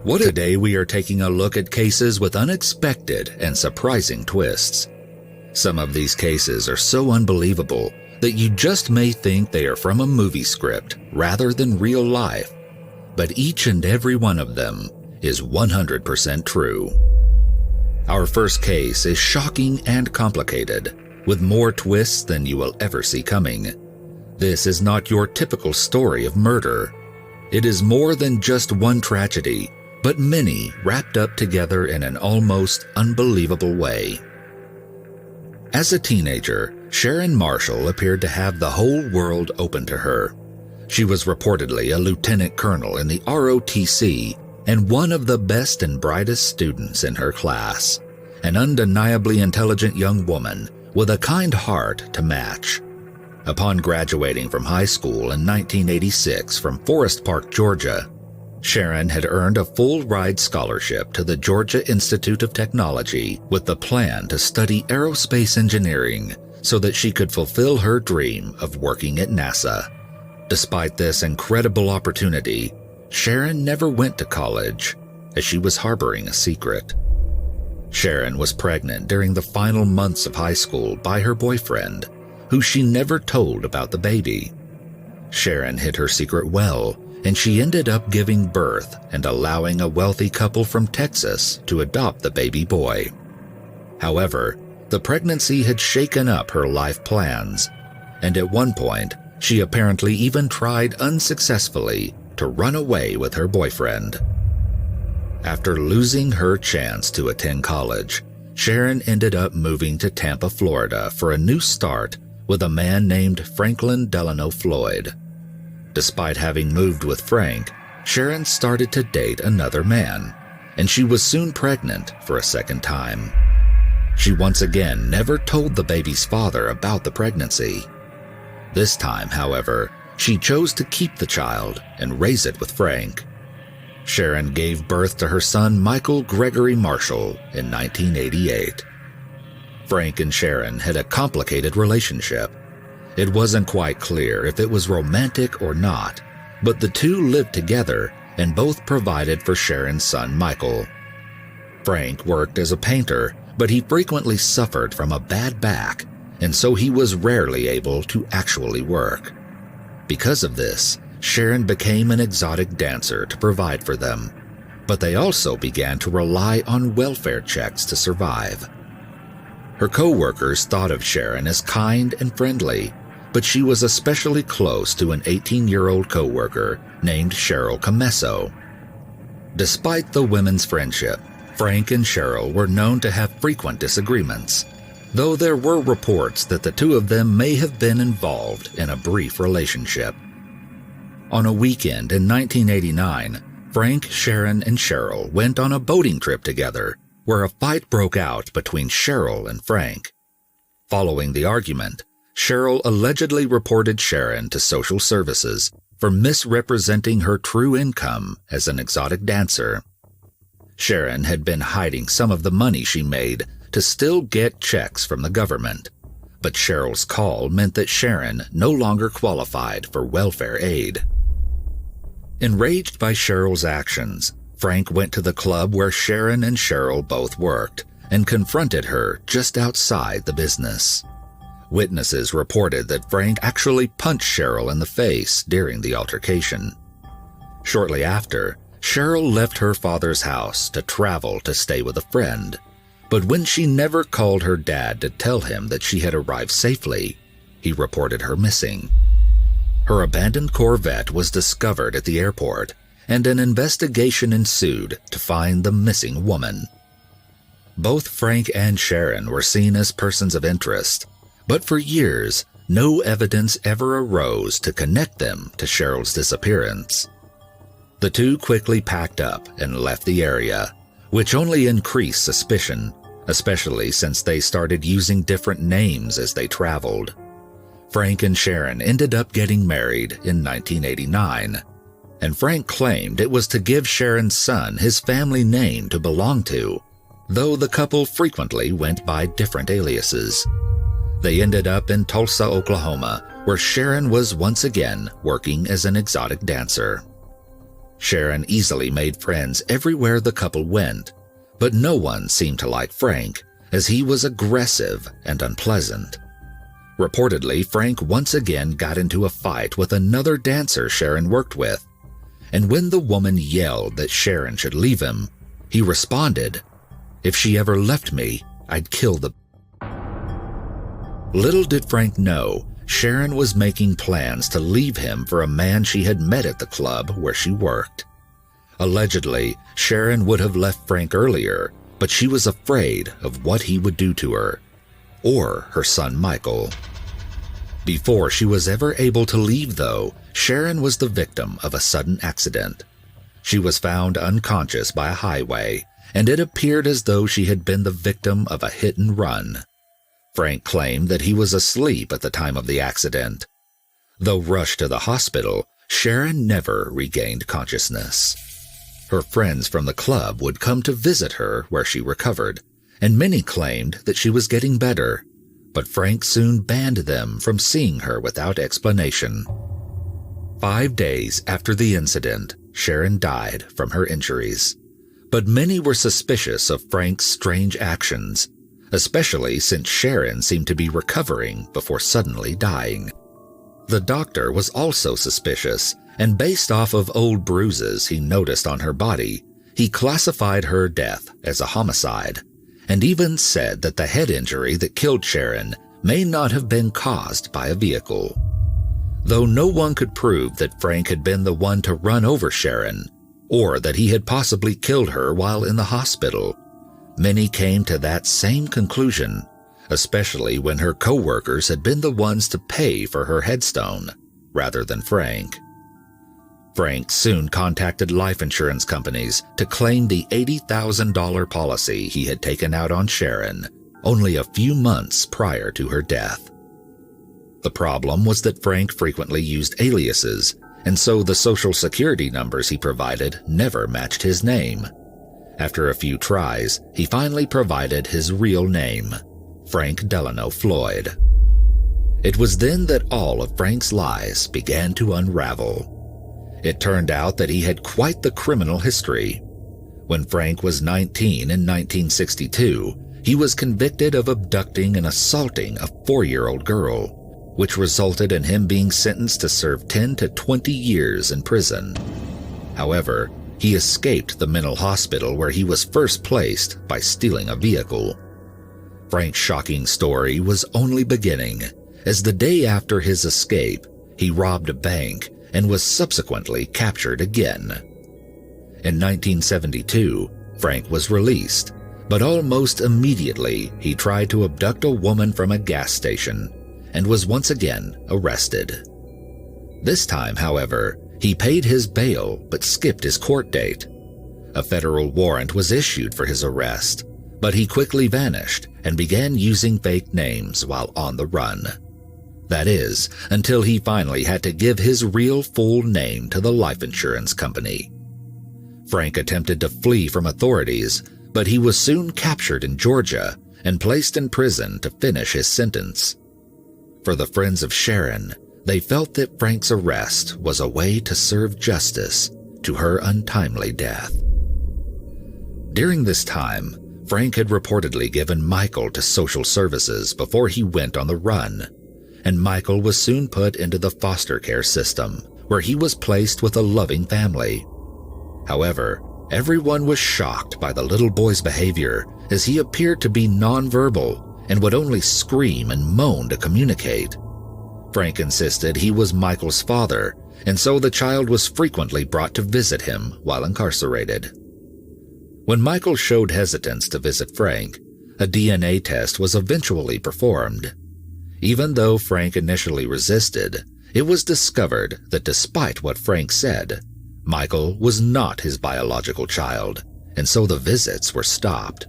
Today we are taking a look at cases with unexpected and surprising twists. Some of these cases are so unbelievable that you just may think they are from a movie script rather than real life. But each and every one of them is 100% true. Our first case is shocking and complicated, with more twists than you will ever see coming. This is not your typical story of murder. It is more than just one tragedy, but many wrapped up together in an almost unbelievable way. As a teenager, Sharon Marshall appeared to have the whole world open to her. She was reportedly a lieutenant colonel in the ROTC and one of the best and brightest students in her class, an undeniably intelligent young woman with a kind heart to match. Upon graduating from high school in 1986 from Forest Park, Georgia, Sharon had earned a full-ride scholarship to the Georgia Institute of Technology with the plan to study aerospace engineering so that she could fulfill her dream of working at NASA. Despite this incredible opportunity, Sharon never went to college, as she was harboring a secret. Sharon was pregnant during the final months of high school by her boyfriend, who she never told about the baby. Sharon hid her secret well, and she ended up giving birth and allowing a wealthy couple from Texas to adopt the baby boy. However, the pregnancy had shaken up her life plans, and at one point, she apparently even tried unsuccessfully to run away with her boyfriend. After losing her chance to attend college, Sharon ended up moving to Tampa, Florida for a new start with a man named Franklin Delano Floyd. Despite having moved with Frank, Sharon started to date another man, and she was soon pregnant for a second time. She once again never told the baby's father about the pregnancy. This time, however, she chose to keep the child and raise it with Frank. Sharon gave birth to her son Michael Gregory Marshall in 1988. Frank and Sharon had a complicated relationship. It wasn't quite clear if it was romantic or not, but the two lived together and both provided for Sharon's son Michael. Frank worked as a painter, but he frequently suffered from a bad back, and so he was rarely able to actually work. Because of this, Sharon became an exotic dancer to provide for them, but they also began to rely on welfare checks to survive. Her co-workers thought of Sharon as kind and friendly, but she was especially close to an 18-year-old co-worker named Cheryl Camesso. Despite the women's friendship, Frank and Cheryl were known to have frequent disagreements, though there were reports that the two of them may have been involved in a brief relationship. On a weekend in 1989, Frank, Sharon, and Cheryl went on a boating trip together, where a fight broke out between Cheryl and Frank. Following the argument, Cheryl allegedly reported Sharon to social services for misrepresenting her true income as an exotic dancer. Sharon had been hiding some of the money she made to still get checks from the government, but Cheryl's call meant that Sharon no longer qualified for welfare aid. Enraged by Cheryl's actions, Frank went to the club where Sharon and Cheryl both worked and confronted her just outside the business. Witnesses reported that Frank actually punched Cheryl in the face during the altercation. Shortly after, Cheryl left her father's house to travel to stay with a friend, but when she never called her dad to tell him that she had arrived safely, he reported her missing. Her abandoned Corvette was discovered at the airport, and an investigation ensued to find the missing woman. Both Frank and Sharon were seen as persons of interest, but for years, no evidence ever arose to connect them to Cheryl's disappearance. The two quickly packed up and left the area, which only increased suspicion, especially since they started using different names as they traveled. Frank and Sharon ended up getting married in 1989, and Frank claimed it was to give Sharon's son his family name to belong to, though the couple frequently went by different aliases. They ended up in Tulsa, Oklahoma, where Sharon was once again working as an exotic dancer. Sharon easily made friends everywhere the couple went, but no one seemed to like Frank, as he was aggressive and unpleasant. Reportedly, Frank once again got into a fight with another dancer Sharon worked with, and when the woman yelled that Sharon should leave him, he responded, "If she ever left me, I'd kill the..." Little did Frank know, Sharon was making plans to leave him for a man she had met at the club where she worked. Allegedly, Sharon would have left Frank earlier, but she was afraid of what he would do to her, or her son Michael. Before she was ever able to leave, though, Sharon was the victim of a sudden accident. She was found unconscious by a highway, and it appeared as though she had been the victim of a hit and run. Frank claimed that he was asleep at the time of the accident. Though rushed to the hospital, Sharon never regained consciousness. Her friends from the club would come to visit her where she recovered, and many claimed that she was getting better, but Frank soon banned them from seeing her without explanation. 5 days after the incident, Sharon died from her injuries, but many were suspicious of Frank's strange actions, especially since Sharon seemed to be recovering before suddenly dying. The doctor was also suspicious, and based off of old bruises he noticed on her body, he classified her death as a homicide, and even said that the head injury that killed Sharon may not have been caused by a vehicle. Though no one could prove that Frank had been the one to run over Sharon, or that he had possibly killed her while in the hospital, many came to that same conclusion, especially when her co-workers had been the ones to pay for her headstone, rather than Frank. Frank soon contacted life insurance companies to claim the $80,000 policy he had taken out on Sharon only a few months prior to her death. The problem was that Frank frequently used aliases, and so the social security numbers he provided never matched his name. After a few tries, he finally provided his real name, Frank Delano Floyd. It was then that all of Frank's lies began to unravel. It turned out that he had quite the criminal history. When Frank was 19 in 1962, he was convicted of abducting and assaulting a 4-year-old girl, which resulted in him being sentenced to serve 10 to 20 years in prison. However, he escaped the mental hospital where he was first placed by stealing a vehicle. Frank's shocking story was only beginning, as the day after his escape, he robbed a bank and was subsequently captured again. In 1972, Frank was released, but almost immediately he tried to abduct a woman from a gas station and was once again arrested. This time, however, he paid his bail but skipped his court date. A federal warrant was issued for his arrest, but he quickly vanished and began using fake names while on the run. That is, until he finally had to give his real full name to the life insurance company. Frank attempted to flee from authorities, but he was soon captured in Georgia and placed in prison to finish his sentence. For the friends of Sharon, they felt that Frank's arrest was a way to serve justice to her untimely death. During this time, Frank had reportedly given Michael to social services before he went on the run, and Michael was soon put into the foster care system, where he was placed with a loving family. However, everyone was shocked by the little boy's behavior, as he appeared to be nonverbal and would only scream and moan to communicate. Frank insisted he was Michael's father, and so the child was frequently brought to visit him while incarcerated. When Michael showed hesitance to visit Frank, a DNA test was eventually performed. Even though Frank initially resisted, it was discovered that despite what Frank said, Michael was not his biological child, and so the visits were stopped.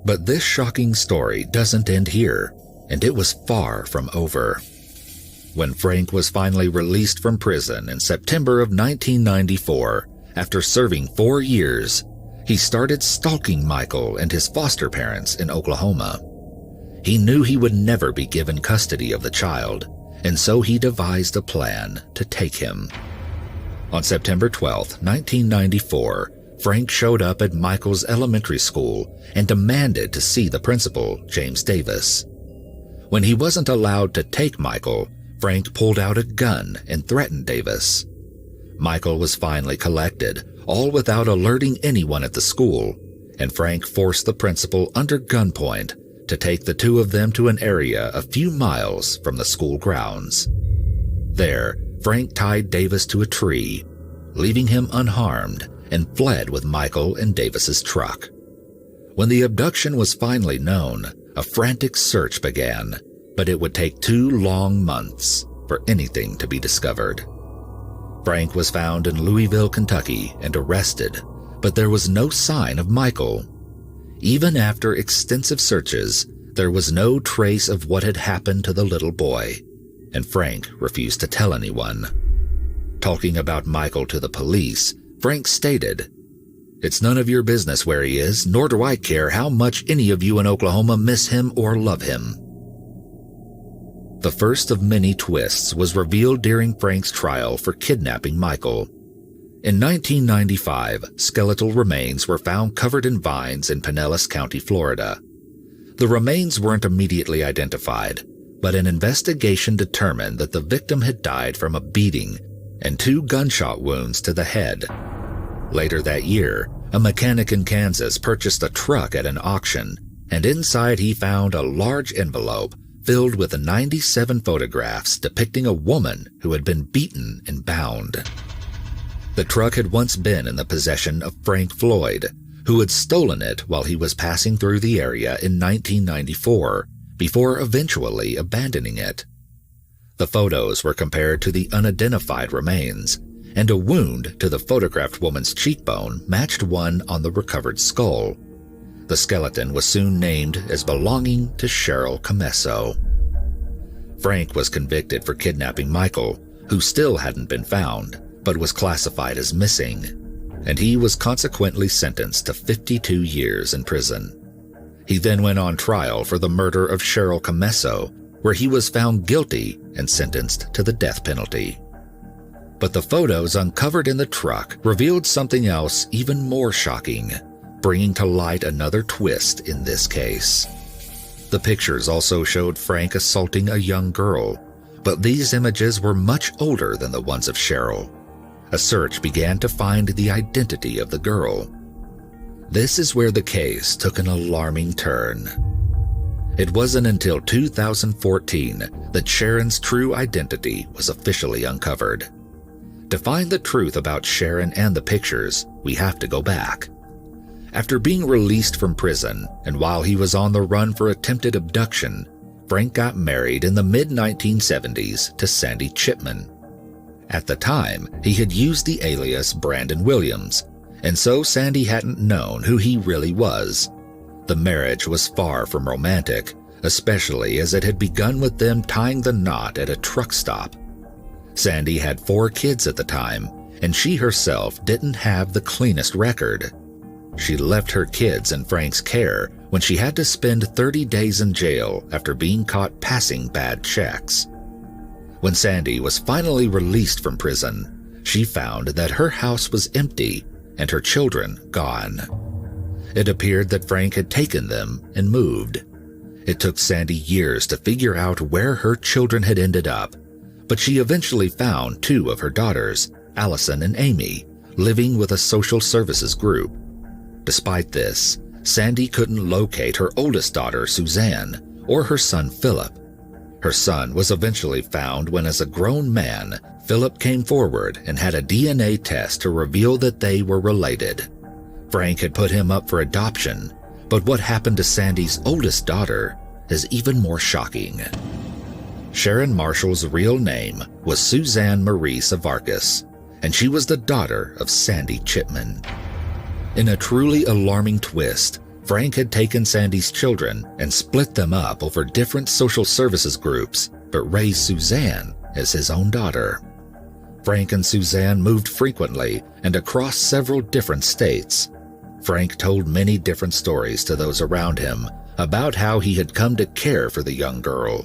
But this shocking story doesn't end here, and it was far from over. When Frank was finally released from prison in September of 1994, after serving 4 years, he started stalking Michael and his foster parents in Oklahoma. He knew he would never be given custody of the child, and so he devised a plan to take him. On September 12, 1994, Frank showed up at Michael's elementary school and demanded to see the principal, James Davis. When he wasn't allowed to take Michael, Frank pulled out a gun and threatened Davis. Michael was finally collected, all without alerting anyone at the school, and Frank forced the principal under gunpoint to take the two of them to an area a few miles from the school grounds. There, Frank tied Davis to a tree, leaving him unharmed, and fled with Michael and Davis's truck. When the abduction was finally known, a frantic search began, but it would take 2 long months for anything to be discovered. Frank was found in Louisville, Kentucky, and arrested, but there was no sign of Michael. Even after extensive searches, there was no trace of what had happened to the little boy, and Frank refused to tell anyone. Talking about Michael to the police, Frank stated, "It's none of your business where he is, nor do I care how much any of you in Oklahoma miss him or love him." The first of many twists was revealed during Frank's trial for kidnapping Michael. In 1995, skeletal remains were found covered in vines in Pinellas County, Florida. The remains weren't immediately identified, but an investigation determined that the victim had died from a beating and 2 gunshot wounds to the head. Later that year, a mechanic in Kansas purchased a truck at an auction, and inside he found a large envelope filled with 97 photographs depicting a woman who had been beaten and bound. The truck had once been in the possession of Frank Floyd, who had stolen it while he was passing through the area in 1994, before eventually abandoning it. The photos were compared to the unidentified remains, and a wound to the photographed woman's cheekbone matched one on the recovered skull. The skeleton was soon named as belonging to Cheryl Camesso. Frank was convicted for kidnapping Michael, who still hadn't been found, but was classified as missing, and he was consequently sentenced to 52 years in prison. He then went on trial for the murder of Cheryl Camesso, where he was found guilty and sentenced to the death penalty. But the photos uncovered in the truck revealed something else even more shocking, bringing to light another twist in this case. The pictures also showed Frank assaulting a young girl, but these images were much older than the ones of Cheryl. A search began to find the identity of the girl. This is where the case took an alarming turn. It wasn't until 2014 that Sharon's true identity was officially uncovered. To find the truth about Sharon and the pictures, we have to go back. After being released from prison, and while he was on the run for attempted abduction, Frank got married in the mid-1970s to Sandy Chipman. At the time, he had used the alias Brandon Williams, and so Sandy hadn't known who he really was. The marriage was far from romantic, especially as it had begun with them tying the knot at a truck stop. Sandy had 4 kids at the time, and she herself didn't have the cleanest record. She left her kids in Frank's care when she had to spend 30 days in jail after being caught passing bad checks. When Sandy was finally released from prison, she found that her house was empty and her children gone. It appeared that Frank had taken them and moved. It took Sandy years to figure out where her children had ended up, but she eventually found 2 of her daughters, Allison and Amy, living with a social services group. Despite this, Sandy couldn't locate her oldest daughter, Suzanne, or her son, Philip. Her son was eventually found when, as a grown man, Philip came forward and had a DNA test to reveal that they were related. Frank had put him up for adoption, but what happened to Sandy's oldest daughter is even more shocking. Sharon Marshall's real name was Suzanne Marie Savarkis, and she was the daughter of Sandy Chipman. In a truly alarming twist, Frank had taken Sandy's children and split them up over different social services groups, but raised Suzanne as his own daughter. Frank and Suzanne moved frequently and across several different states. Frank told many different stories to those around him about how he had come to care for the young girl,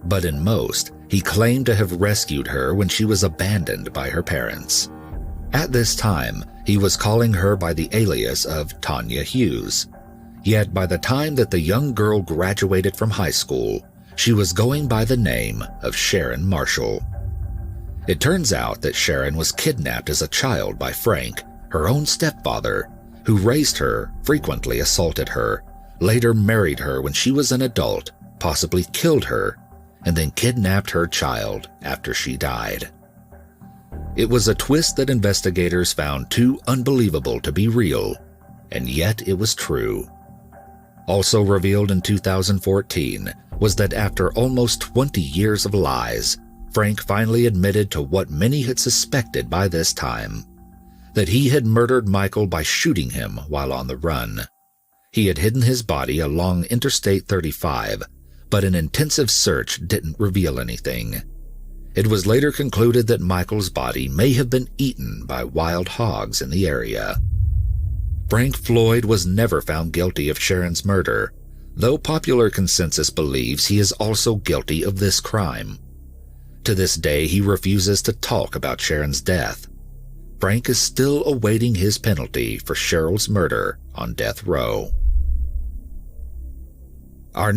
but in most, he claimed to have rescued her when she was abandoned by her parents. At this time, he was calling her by the alias of Tanya Hughes. Yet by the time that the young girl graduated from high school, she was going by the name of Sharon Marshall. It turns out that Sharon was kidnapped as a child by Frank, her own stepfather, who raised her, frequently assaulted her, later married her when she was an adult, possibly killed her, and then kidnapped her child after she died. It was a twist that investigators found too unbelievable to be real, and yet it was true. Also revealed in 2014 was that after almost 20 years of lies, Frank finally admitted to what many had suspected by this time, that he had murdered Michael by shooting him while on the run. He had hidden his body along Interstate 35, but an intensive search didn't reveal anything. It was later concluded that Michael's body may have been eaten by wild hogs in the area. Frank Floyd was never found guilty of Sharon's murder, though popular consensus believes he is also guilty of this crime. To this day, he refuses to talk about Sharon's death. Frank is still awaiting his penalty for Cheryl's murder on death row. Our